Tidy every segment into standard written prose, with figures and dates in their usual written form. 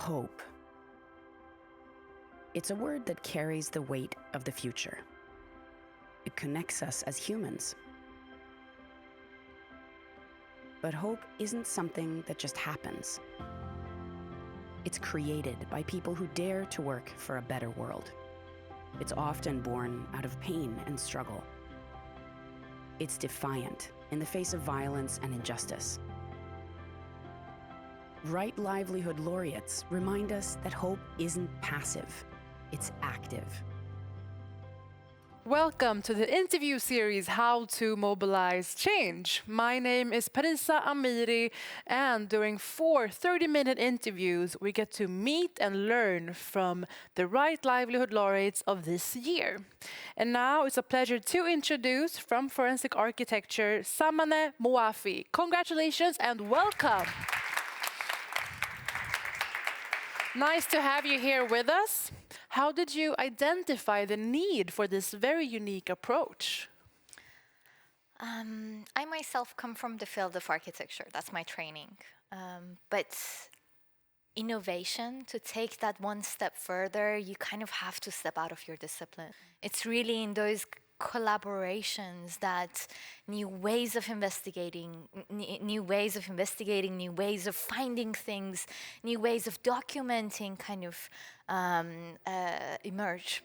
Hope. It's a word that carries the weight of the future. It connects us as humans. But hope isn't something that just happens. It's created by people who dare to work for a better world. It's often born out of pain and struggle. It's defiant in the face of violence and injustice. Right Livelihood Laureates remind us that hope isn't passive, it's active. Welcome to the interview series, How to Mobilise Change. My name is Parisa Amiri, and during 4 30-minute interviews, we get to meet and learn from the Right Livelihood Laureates of this year. And now it's a pleasure to introduce, from Forensic Architecture, Samaneh Moafi. Congratulations and welcome. Nice to have you here with us. How did you identify the need for this very unique approach? I myself come from the field of architecture. That's my training. But innovation, to take that one step further, you kind of have to step out of your discipline. It's really in those collaborations that new ways of investigating, new ways of finding things, new ways of documenting kind of emerge.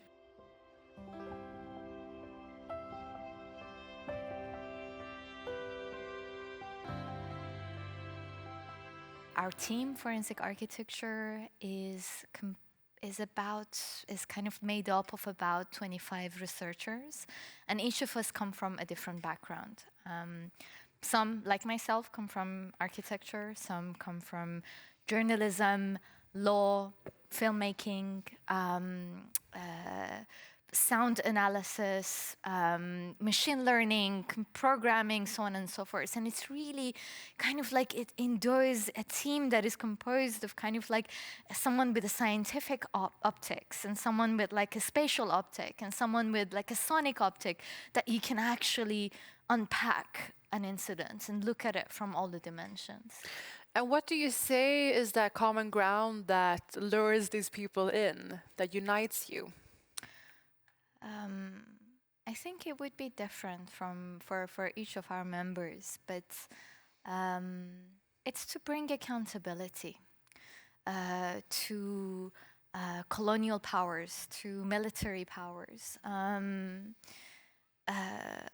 Our team, Forensic Architecture, is kind of made up of about 25 researchers, and each of us come from a different background. Some, like myself, come from architecture, some come from journalism, law, filmmaking, sound analysis, machine learning, programming, so on and so forth. And it's really kind of like it endures a team that is composed of kind of like someone with a scientific optics, and someone with like a spatial optic, and someone with like a sonic optic, that you can actually unpack an incident and look at it from all the dimensions. And what do you say is that common ground that lures these people in, that unites you? I think it would be different for each of our members, but it's to bring accountability to colonial powers, to military powers,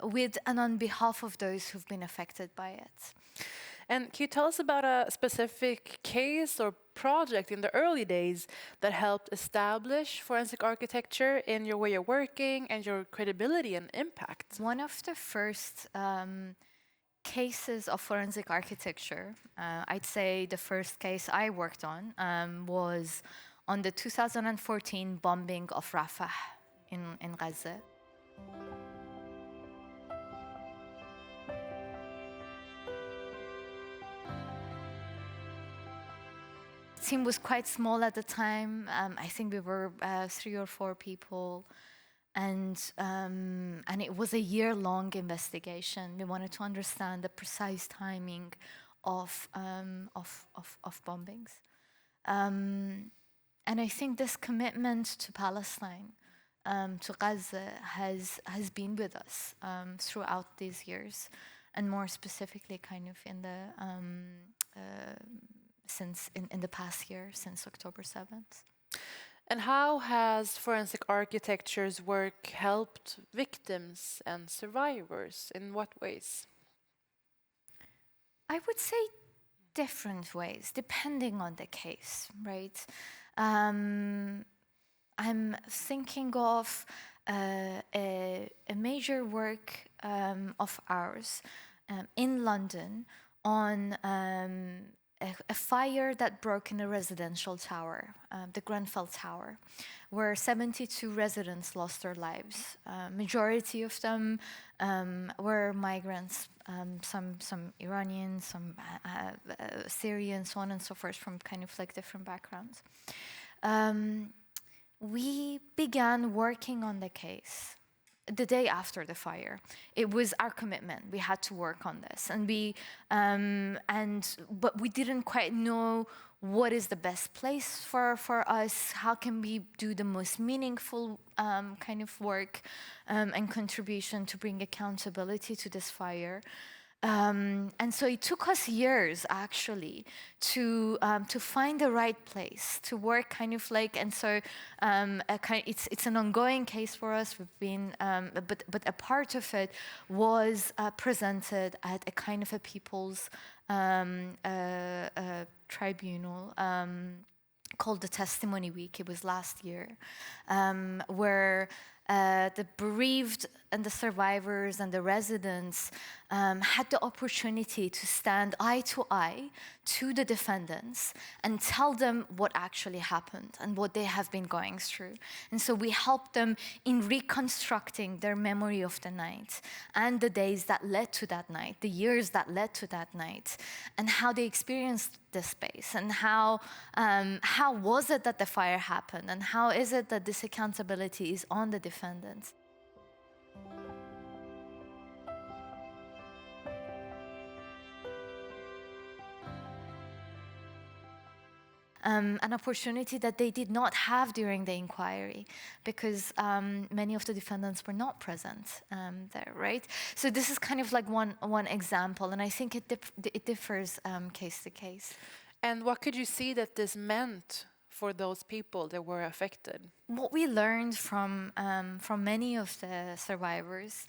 with and on behalf of those who've been affected by it. And can you tell us about a specific case or project in the early days that helped establish forensic architecture in your way of working and your credibility and impact? One of the first cases of forensic architecture, I'd say the first case I worked on, was on the 2014 bombing of Rafah in Gaza. The team was quite small at the time. I think we were 3 or 4 people, and it was a year-long investigation. We wanted to understand the precise timing of bombings, and I think this commitment to Palestine, to Gaza, has been with us throughout these years, and more specifically, kind of in the since in the past year, since October 7th. And how has forensic architecture's work helped victims and survivors? In what ways? I would say different ways, depending on the case, right? I'm thinking of a major work of ours in London on a fire that broke in a residential tower, the Grenfell Tower, where 72 residents lost their lives. Majority of them were migrants, some Iranians, some Syrians, so on and so forth, from kind of like different backgrounds. We began working on the case the day after the fire. It was our commitment. We had to work on this, and but we didn't quite know what is the best place for us, how can we do the most meaningful kind of work and contribution to bring accountability to this fire. And so it took us years, actually, to find the right place to work, kind of like. And so it's an ongoing case for us. We've been, but a part of it was presented at a kind of a people's tribunal. Called the Testimony Week. It was last year, where the bereaved and the survivors and the residents had the opportunity to stand eye to eye to the defendants and tell them what actually happened and what they have been going through. And so we helped them in reconstructing their memory of the night and the days that led to that night, the years that led to that night, and how they experienced the space, and how was it that the fire happened, and how is it that this accountability is on the defendants. An opportunity that they did not have during the inquiry, because many of the defendants were not present there, right? So this is kind of like one example, and I think it differs case to case. And what could you see that this meant for those people that were affected? What we learned from many of the survivors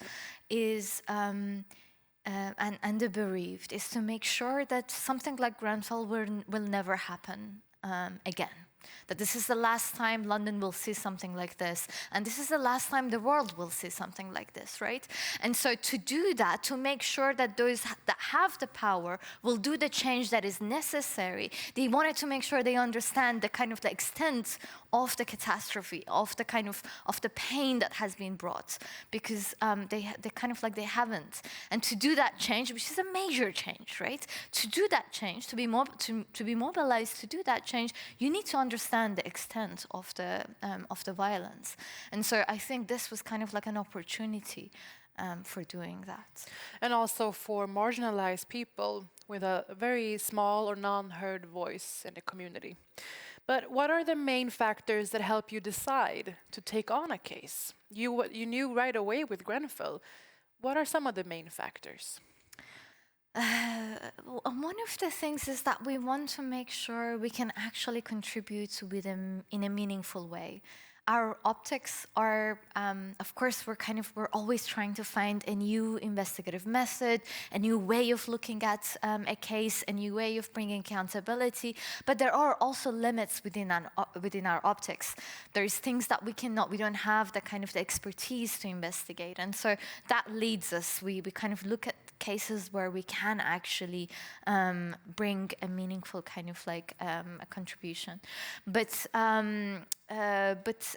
is and the bereaved is to make sure that something like Grenfell will never happen again. That this is the last time London will see something like this, and this is the last time the world will see something like this, right? And so to do that, to make sure that those that have the power will do the change that is necessary, they wanted to make sure they understand the kind of the extent of the catastrophe, of the kind of the pain that has been brought, because they kind of like they haven't. And to do that change, which is a major change, right? To do that change, to be mobilized to do that change, you need to understand the extent of the violence. And so I think this was kind of like an opportunity for doing that. And also for marginalized people with a very small or non-heard voice in the community. But what are the main factors that help you decide to take on a case? You knew right away with Grenfell. What are some of the main factors? One of the things is that we want to make sure we can actually contribute with them in a meaningful way. Our optics are, of course, we're always trying to find a new investigative method, a new way of looking at a case, a new way of bringing accountability. But there are also limits within our optics. There's things that we don't have the kind of the expertise to investigate, and so that leads us. We kind of look at cases where we can actually bring a meaningful kind of like a contribution. But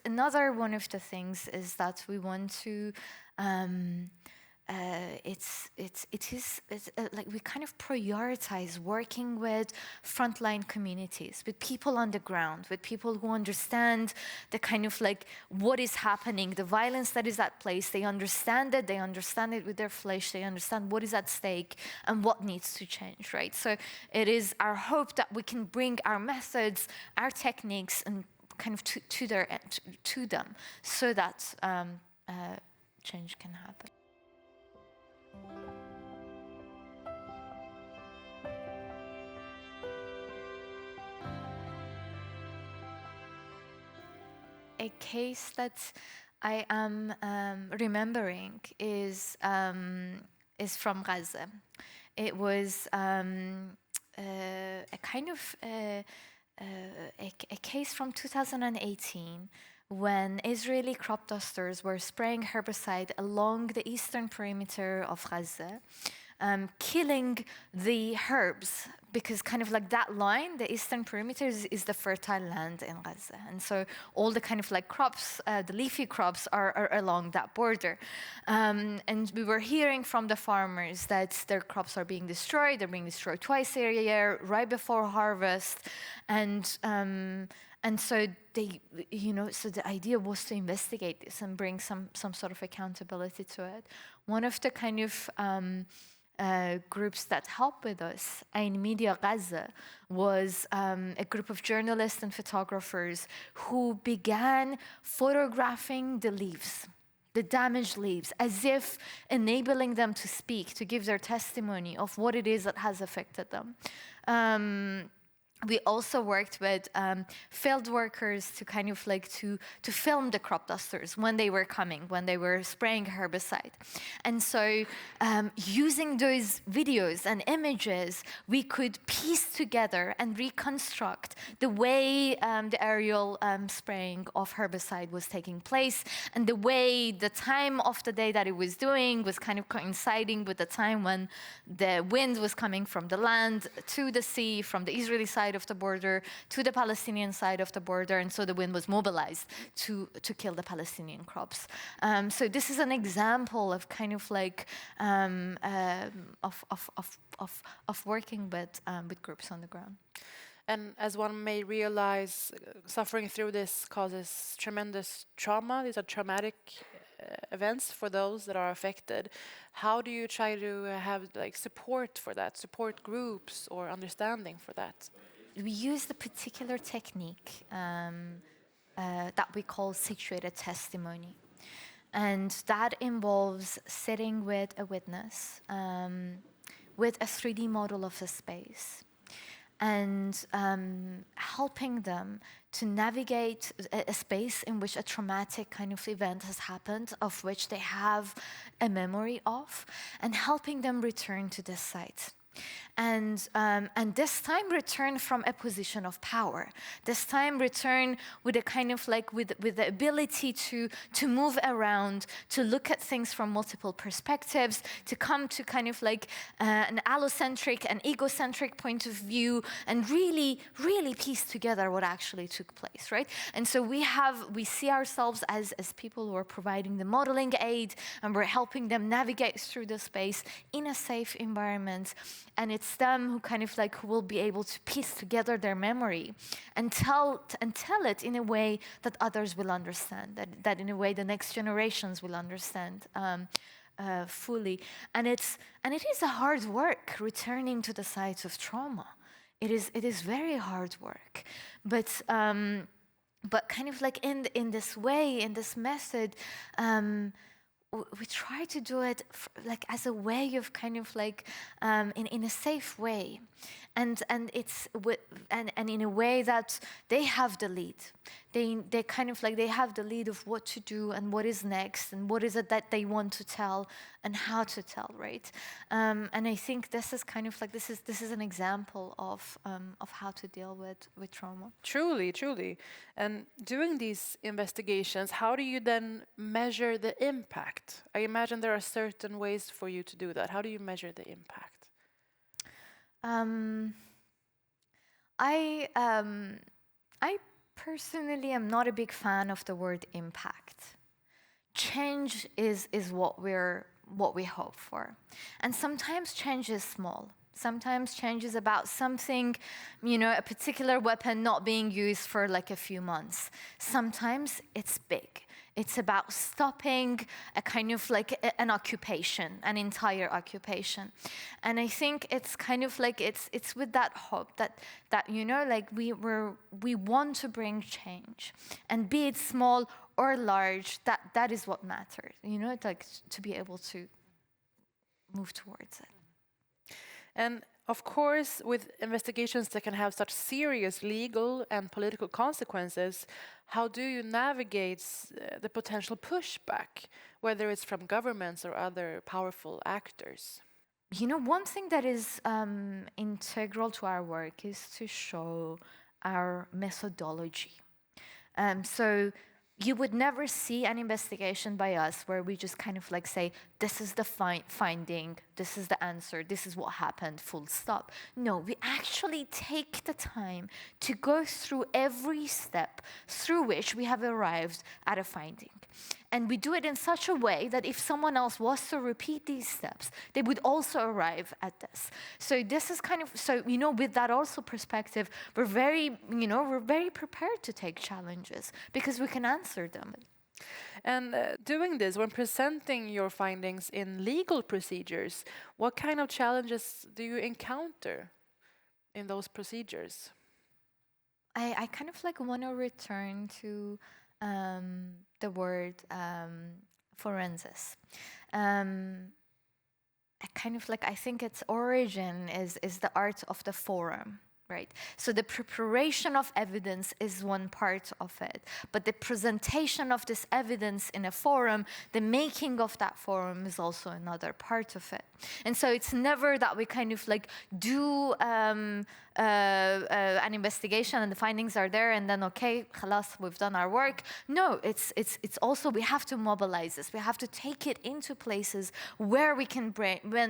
another one of the things is that we want to like we kind of prioritize working with frontline communities, with people on the ground, with people who understand the kind of like what is happening, the violence that is at place. They understand it with their flesh, they understand what is at stake and what needs to change, right? So it is our hope that we can bring our methods, our techniques, and kind of to them, so that change can happen. A case that I am remembering is from Gaza. It was a kind of a case from 2018 when Israeli crop dusters were spraying herbicide along the eastern perimeter of Gaza, killing the herbs, because kind of like that line, the eastern perimeter is the fertile land in Gaza. And so all the kind of like crops, the leafy crops are along that border. And we were hearing from the farmers that their crops are being destroyed. They're being destroyed twice a year, right before harvest. And so they, so the idea was to investigate this and bring some sort of accountability to it. One of the kind of groups that help with us in Media Gaza was a group of journalists and photographers who began photographing the leaves, the damaged leaves, as if enabling them to speak, to give their testimony of what it is that has affected them. We also worked with field workers to kind of like to film the crop dusters when they were coming, when they were spraying herbicide. And so using those videos and images, we could piece together and reconstruct the way the aerial spraying of herbicide was taking place, and the way the time of the day that it was doing was kind of coinciding with the time when the wind was coming from the land to the sea, from the Israeli side of the border to the Palestinian side of the border, and so the wind was mobilized to kill the Palestinian crops. So this is an example of kind of like of working with groups on the ground. And as one may realize, suffering through this causes tremendous trauma. These are traumatic events for those that are affected. How do you try to have like support for that, support groups or understanding for that? We use the particular technique that we call situated testimony. And that involves sitting with a witness with a 3D model of the space and helping them to navigate a space in which a traumatic kind of event has happened, of which they have a memory of, and helping them return to this site. And this time return from a position of power. This time return with a kind of like with the ability to move around, to look at things from multiple perspectives, to come to kind of like an allocentric and egocentric point of view, and really piece together what actually took place, right? And so we see ourselves as people who are providing the modeling aid, and we're helping them navigate through the space in a safe environment. And it's them who kind of like who will be able to piece together their memory and tell it in a way that others will understand, that in a way the next generations will understand fully. And it is a hard work returning to the sites of trauma. It is very hard work, but kind of like in this way, in this method. We try to do it like as a way of kind of like in a safe way, and it's and in a way that they have the lead. They kind of like they have the lead of what to do and what is next and what is it that they want to tell and how to tell, right? And I think this is kind of like this is an example of how to deal with trauma. Truly. And doing these investigations, how do you then measure the impact? I imagine there are certain ways for you to do that. How do you measure the impact? I personally am not a big fan of the word impact. Change is what we hope for. And sometimes change is small. Sometimes change is about something, a particular weapon not being used for like a few months. Sometimes it's big. It's about stopping a kind of like an occupation, an entire occupation. And I think it's kind of like it's with that hope that like we want to bring change, and be it small or large, that is what matters. It's like to be able to move towards it. And of course, with investigations that can have such serious legal and political consequences, how do you navigate the potential pushback, whether it's from governments or other powerful actors? One thing that is integral to our work is to show our methodology. So you would never see an investigation by us where we just kind of like say, this is the finding, this is the answer, this is what happened, full stop. No, we actually take the time to go through every step through which we have arrived at a finding. And we do it in such a way that if someone else was to repeat these steps, they would also arrive at this. So this is kind of, with that also perspective, we're very prepared to take challenges because we can answer them. And doing this, when presenting your findings in legal procedures, what kind of challenges do you encounter in those procedures? I kind of like want to return to the word forensis. I kind of like, I think its origin is the art of the forum. Right. So the preparation of evidence is one part of it, but the presentation of this evidence in a forum, the making of that forum is also another part of it. And so it's never that we kind of like do an investigation and the findings are there and then, okay, khalas, we've done our work. No, it's also, we have to mobilize this. We have to take it into places where we can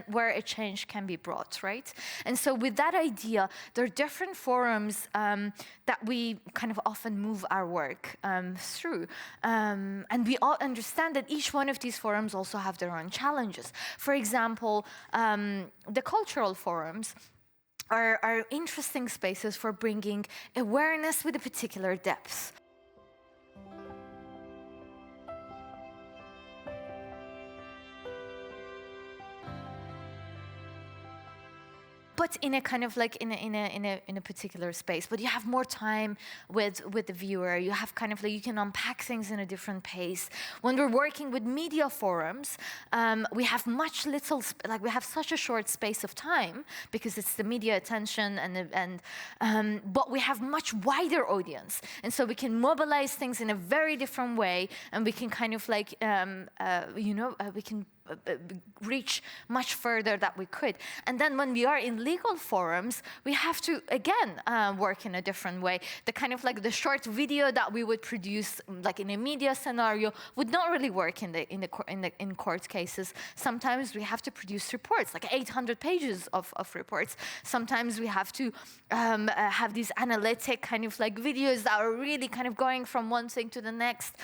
where a change can be brought, right? And so with that idea, there are different forums that we kind of often move our work through. And we all understand that each one of these forums also have their own challenges. For example, the cultural forums are interesting spaces for bringing awareness with a particular depth. But in a kind of like in a particular space, but you have more time with the viewer. You have kind of like, you can unpack things in a different pace. When we're working with media forums, we have we have such a short space of time because it's the media attention but we have much wider audience, and so we can mobilize things in a very different way, and we can kind of like we can reach much further than we could. And then when we are in legal forums, we have to again work in a different way. The kind of like the short video that we would produce like in a media scenario would not really work in court cases. Sometimes we have to produce reports, like 800 pages of reports. Sometimes we have to have these analytic kind of like videos that are really kind of going from one thing to the next.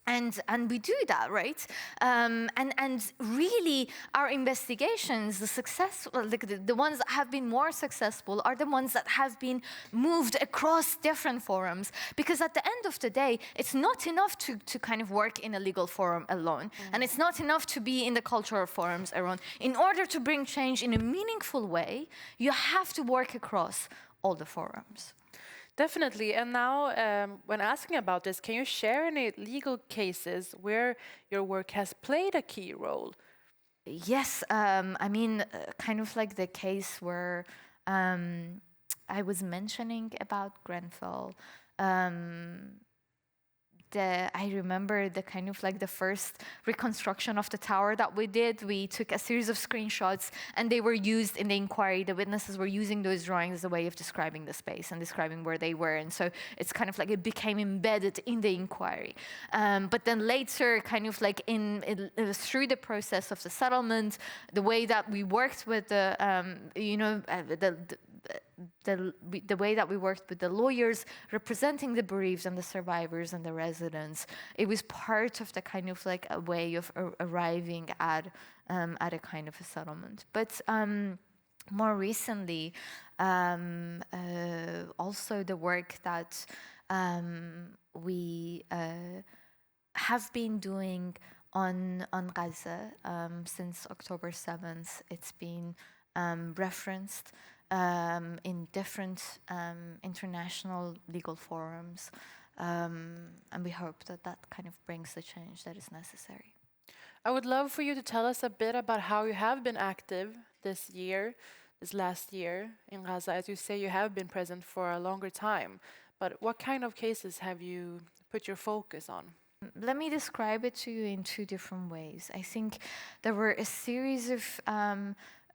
And we do that, right? And really, our investigations, the ones that have been more successful, are the ones that have been moved across different forums. Because at the end of the day, it's not enough to kind of work in a legal forum alone, and it's not enough to be in the cultural forums alone. In order to bring change in a meaningful way, you have to work across all the forums. Definitely. And now, when asking about this, can you share any legal cases where your work has played a key role? Yes. I mean, kind of like the case where I was mentioning about Grenfell. I remember the kind of like the first reconstruction of the tower that we did. We took a series of screenshots and they were used in the inquiry. The witnesses were using those drawings as a way of describing the space and describing where they were. And so it's kind of like it became embedded in the inquiry. But then later, kind of like through the process of the settlement, the way that we worked with the way that we worked with the lawyers representing the bereaved and the survivors and the residents, it was part of the kind of like a way of arriving at a kind of a settlement. But more recently, also the work that we have been doing on Gaza since October 7th, it's been referenced in different international legal forums, and we hope that that kind of brings the change that is necessary. I would love for you to tell us a bit about how you have been active this last year in Gaza. As you say, you have been present for a longer time, but what kind of cases have you put your focus on? Let me describe it to you in two different ways. I think there were a series of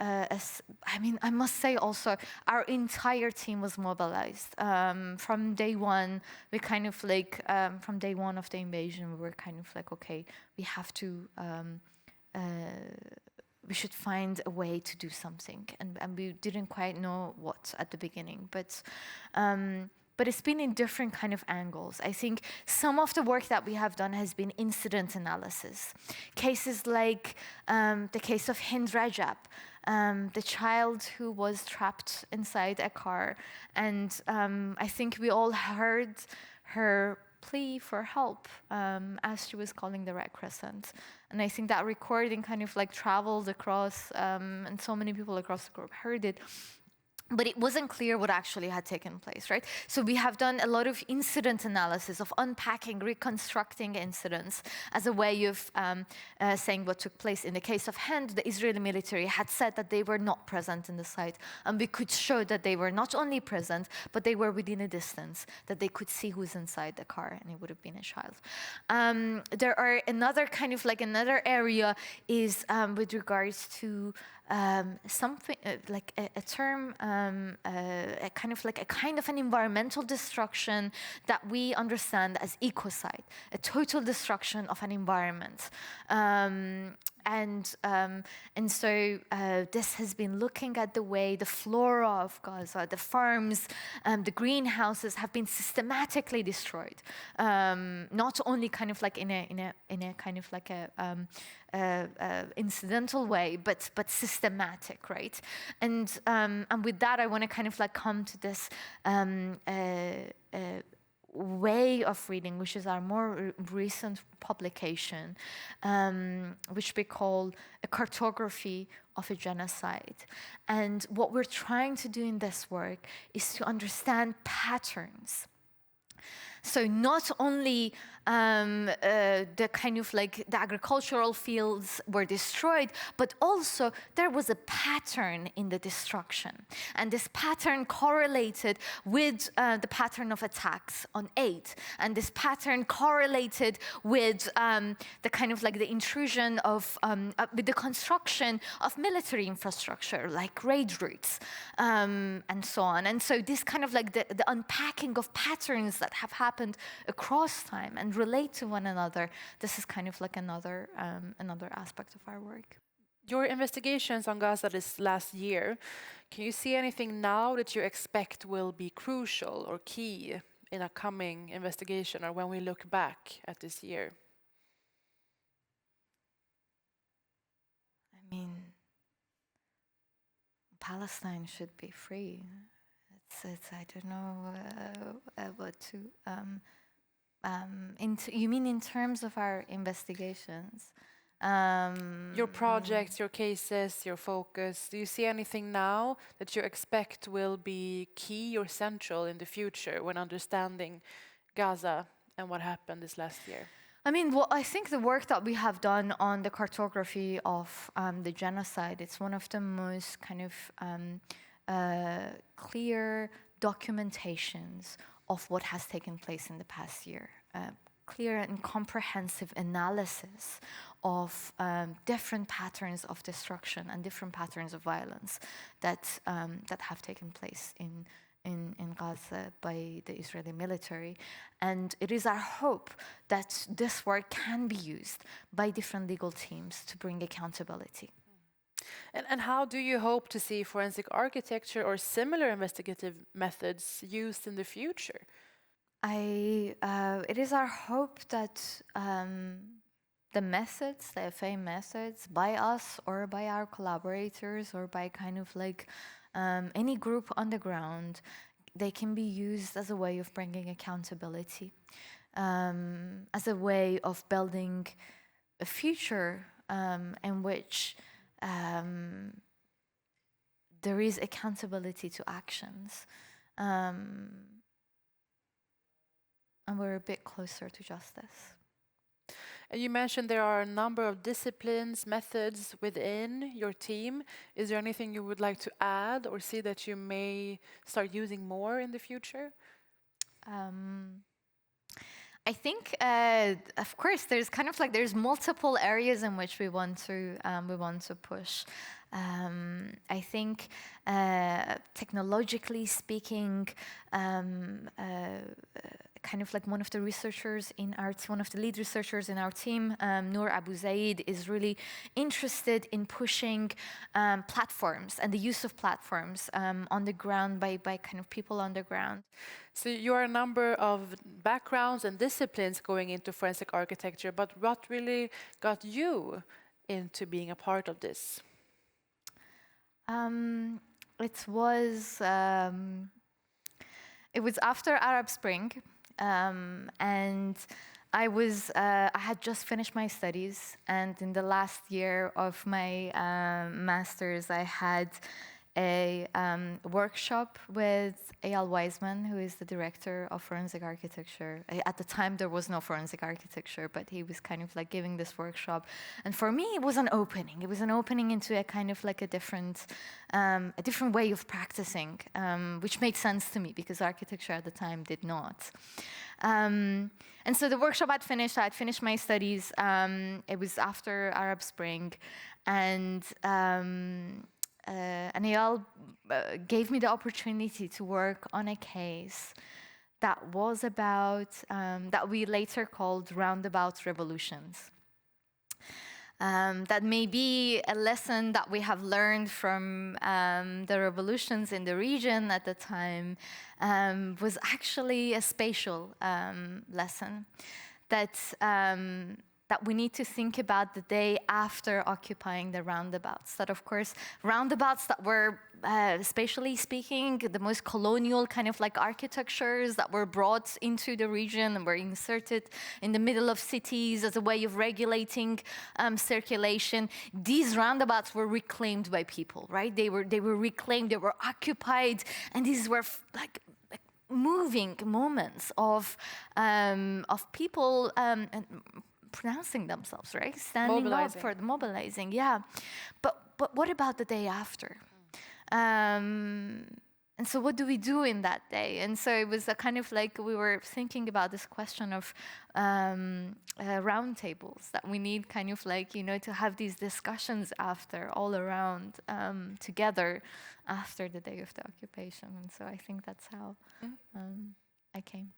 I must say also, our entire team was mobilized. From day one, we kind of like, from day one of the invasion, we were kind of like, okay, we have to, we should find a way to do something. And we didn't quite know what at the beginning, but it's been in different kind of angles. I think some of the work that we have done has been incident analysis. Cases like the case of Hind Rajab, the child who was trapped inside a car. And I think we all heard her plea for help as she was calling the Red Crescent. And I think that recording kind of like traveled across, and so many people across the globe heard it. But it wasn't clear what actually had taken place, right? So we have done a lot of incident analysis, of unpacking, reconstructing incidents as a way of saying what took place. In the case of Hind, the Israeli military had said that they were not present in the site. And we could show that they were not only present, but they were within a distance, that they could see who's inside the car, and it would have been a child. There are another area is with regards to something like a term, a kind of an environmental destruction that we understand as ecocide, a total destruction of an environment. And so this has been looking at the way the flora of Gaza, the farms, the greenhouses have been systematically destroyed. Not only kind of like in a kind of like a incidental way, but systematic, right? And with that, I want to kind of like come to this way of reading, which is our more recent publication, which we call a cartography of a genocide. And what we're trying to do in this work is to understand patterns. So not only the kind of like the agricultural fields were destroyed, but also there was a pattern in the destruction. And this pattern correlated with the pattern of attacks on aid. And this pattern correlated with the kind of like the intrusion of, with the construction of military infrastructure, like raid routes, and so on. And so this kind of like the unpacking of patterns that have happened across time and relate to one another, this is kind of like another aspect of our work. Your investigations on Gaza this last year, can you see anything now that you expect will be crucial or key in a coming investigation or when we look back at this year? I mean, Palestine should be free. It's I don't know what to. You mean in terms of our investigations? Your projects, your cases, your focus. Do you see anything now that you expect will be key or central in the future when understanding Gaza and what happened this last year? I mean, well, I think the work that we have done on the cartography of the genocide, it's one of the most kind of clear documentations of what has taken place in the past year. Clear and comprehensive analysis of different patterns of destruction and different patterns of violence that have taken place in Gaza by the Israeli military. And it is our hope that this work can be used by different legal teams to bring accountability. And how do you hope to see forensic architecture or similar investigative methods used in the future? It is our hope that the methods, the FA methods, by us or by our collaborators or by kind of like any group on the ground, they can be used as a way of bringing accountability, as a way of building a future in which there is accountability to actions. And we're a bit closer to justice. And you mentioned there are a number of disciplines, methods within your team. Is there anything you would like to add or see that you may start using more in the future? I think, of course, there's kind of like there's multiple areas in which we want to push. I think, technologically speaking, kind of like one of the researchers in one of the lead researchers in our team, Noor Abu Zaid, is really interested in pushing platforms and the use of platforms on the ground by kind of people on the ground. So you are a number of backgrounds and disciplines going into forensic architecture, but what really got you into being a part of this? It was after Arab Spring. And I had just finished my studies, and in the last year of my master's, I had a workshop with Eyal Weizman, who is the director of forensic architecture. At the time, there was no forensic architecture, but he was kind of like giving this workshop. And for me, it was an opening. It was an opening into a kind of like a different way of practicing, which made sense to me because architecture at the time did not. And so the workshop I'd finished my studies. It was after Arab Spring, and Eyal gave me the opportunity to work on a case that was about, that we later called roundabout revolutions. That may be a lesson that we have learned from the revolutions in the region at the time, was actually a spatial lesson that we need to think about the day after occupying the roundabouts. That, of course, roundabouts that were, spatially speaking, the most colonial kind of like architectures that were brought into the region and were inserted in the middle of cities as a way of regulating circulation. These roundabouts were reclaimed by people, right? They were reclaimed, they were occupied, and these were like moving moments of people and pronouncing themselves, right? Standing up for the mobilizing, yeah. But what about the day after? And so what do we do in that day? And so it was a kind of like we were thinking about this question of roundtables, that we need kind of like, you know, to have these discussions after, all around, together after the day of the occupation. And so I think that's how I came.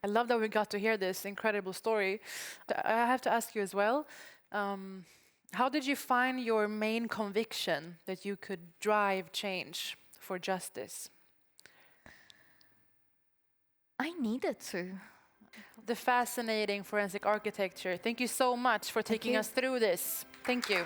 I love that we got to hear this incredible story. I have to ask you as well, how did you find your main conviction that you could drive change for justice? I needed to. The fascinating forensic architecture. Thank you so much for taking us through this. Thank you.